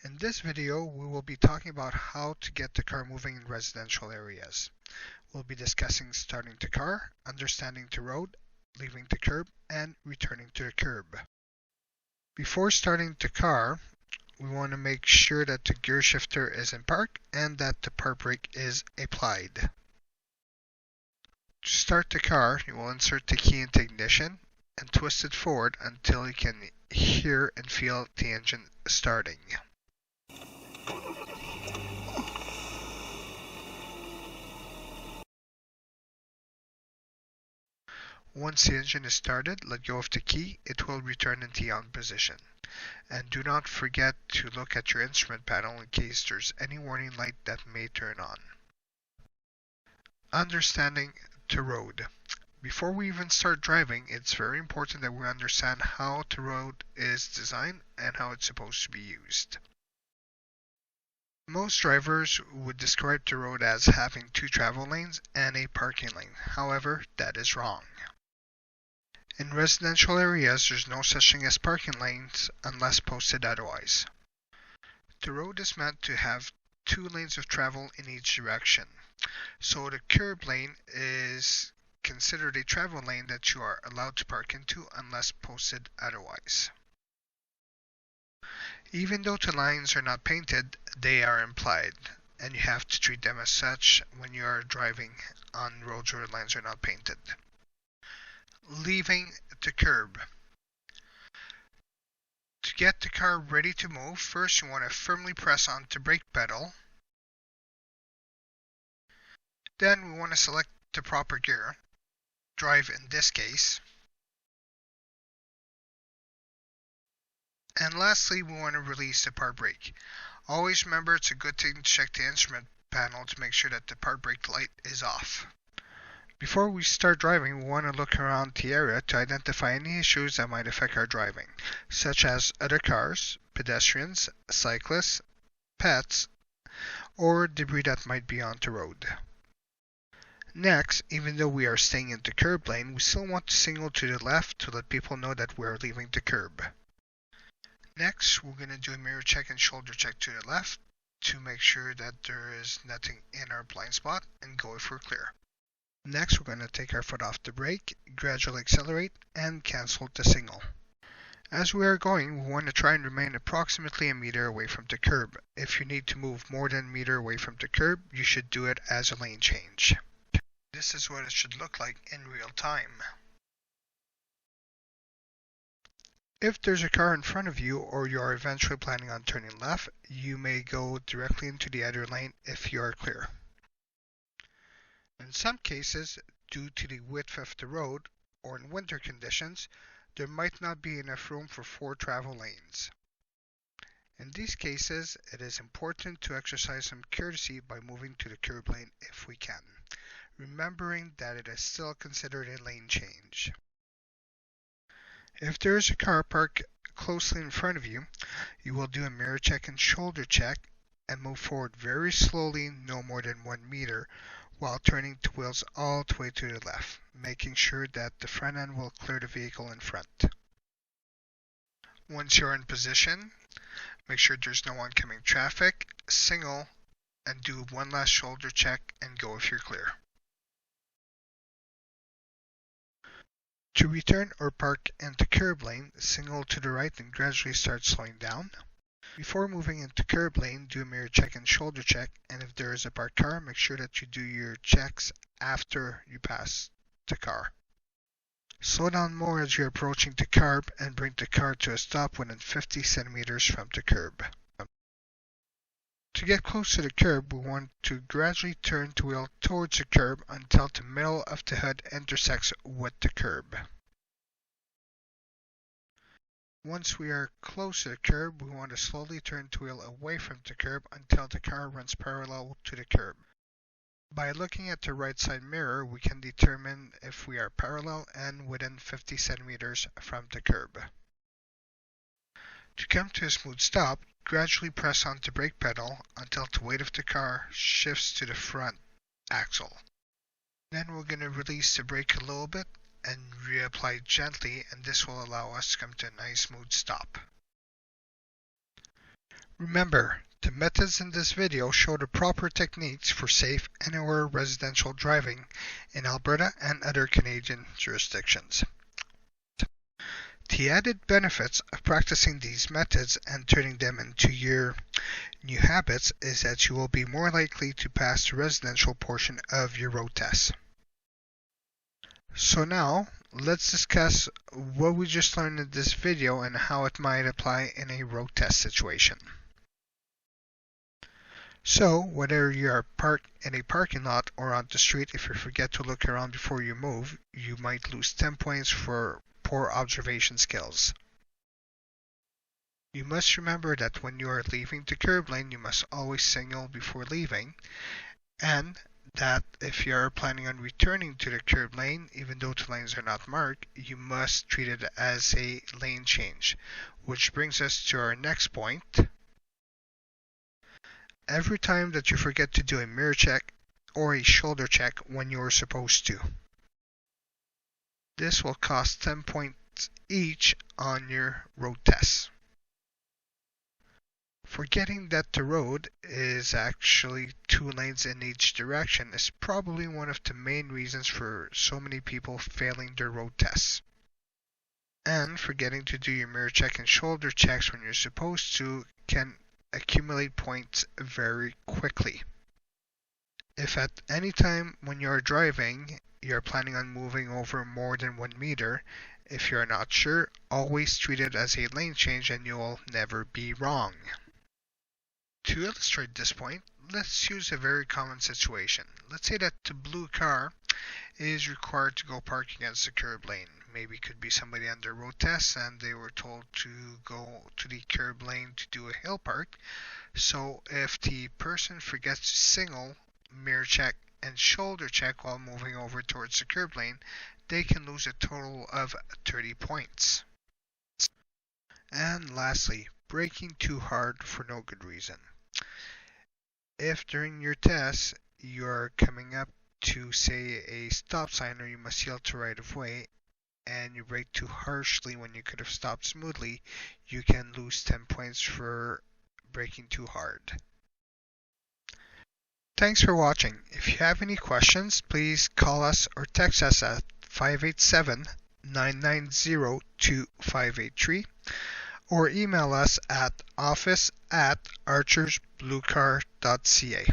In this video, we will be talking about how to get the car moving in residential areas. We'll be discussing starting the car, understanding the road, leaving the curb, and returning to the curb. Before starting the car, we want to make sure that the gear shifter is in park and that the park brake is applied. To start the car, you will insert the key into ignition and twist it forward until you can hear and feel the engine starting. Once the engine is started, let go of the key, it will return into the on position. And do not forget to look at your instrument panel in case there's any warning light that may turn on. Understanding the road. Before we even start driving, it's very important that we understand how the road is designed and how it's supposed to be used. Most drivers would describe the road as having 2 travel lanes and a parking lane. However, that is wrong. In residential areas, there's no such thing as parking lanes unless posted otherwise. The road is meant to have 2 lanes of travel in each direction. So the curb lane is considered a travel lane that you are allowed to park into unless posted otherwise. Even though the lines are not painted, they are implied, and you have to treat them as such when you are driving on roads where lines are not painted. Leaving the curb. To get the car ready to move, first you want to firmly press on the brake pedal. Then we want to select the proper gear, drive in this case. And lastly, we want to release the park brake. Always remember it's a good thing to check the instrument panel to make sure that the park brake light is off. Before we start driving, we want to look around the area to identify any issues that might affect our driving, such as other cars, pedestrians, cyclists, pets, or debris that might be on the road. Next, even though we are staying in the curb lane, we still want to signal to the left to let people know that we are leaving the curb. Next, we're going to do a mirror check and shoulder check to the left to make sure that there is nothing in our blind spot and go if we're clear. Next, we're going to take our foot off the brake, gradually accelerate, and cancel the signal. As we are going, we want to try and remain approximately a meter away from the curb. If you need to move more than a meter away from the curb, you should do it as a lane change. This is what it should look like in real time. If there's a car in front of you or you are eventually planning on turning left, you may go directly into the other lane if you are clear. In some cases, due to the width of the road or in winter conditions, there might not be enough room for 4 travel lanes. In these cases, it is important to exercise some courtesy by moving to the curb lane if we can, remembering that it is still considered a lane change. If there is a car parked closely in front of you, you will do a mirror check and shoulder check and move forward very slowly, no more than 1 meter, while turning the wheels all the way to the left, making sure that the front end will clear the vehicle in front. Once you're in position, make sure there's no oncoming traffic, signal, and do one last shoulder check and go if you're clear. To return or park in the curb lane, signal to the right and gradually start slowing down. Before moving into curb lane, do a mirror check and shoulder check, and if there is a parked car, make sure that you do your checks after you pass the car. Slow down more as you're approaching the curb and bring the car to a stop within 50 centimeters from the curb. To get close to the curb, we want to gradually turn the wheel towards the curb until the middle of the hood intersects with the curb. Once we are close to the curb, we want to slowly turn the wheel away from the curb until the car runs parallel to the curb. By looking at the right side mirror, we can determine if we are parallel and within 50 centimeters from the curb. To come to a smooth stop, gradually press on the brake pedal until the weight of the car shifts to the front axle. Then we're going to release the brake a little bit and reapply gently, and this will allow us to come to a nice smooth stop. Remember, the methods in this video show the proper techniques for safe anywhere residential driving in Alberta and other Canadian jurisdictions. The added benefits of practicing these methods and turning them into your new habits is that you will be more likely to pass the residential portion of your road test. So now, let's discuss what we just learned in this video and how it might apply in a road test situation. So, whether you are parked in a parking lot or on the street, if you forget to look around before you move, you might lose 10 points for poor observation skills. You must remember that when you are leaving the curb lane, you must always signal before leaving, and that if you are planning on returning to the curb lane, even though the lanes are not marked, you must treat it as a lane change. Which brings us to our next point. Every time that you forget to do a mirror check or a shoulder check when you are supposed to, this will cost 10 points each on your road test. Forgetting that the road is actually 2 lanes in each direction is probably one of the main reasons for so many people failing their road tests. And forgetting to do your mirror check and shoulder checks when you're supposed to can accumulate points very quickly. If at any time when you are driving, you're planning on moving over more than 1 meter, if you're not sure, always treat it as a lane change and you will never be wrong. To illustrate this point, let's use a very common situation. Let's say that the blue car is required to go park against the curb lane. Maybe it could be somebody on their road test and they were told to go to the curb lane to do a hill park. So if the person forgets to signal, mirror check, and shoulder check while moving over towards the curb lane, they can lose a total of 30 points. And lastly, braking too hard for no good reason. If during your test you're coming up to, say, a stop sign or you must yield to right of way and you brake too harshly when you could have stopped smoothly, you can lose 10 points for braking too hard. Thanks for watching. If you have any questions, please call us or text us at 587-990-2583 or email us at office@archersbluecar.ca.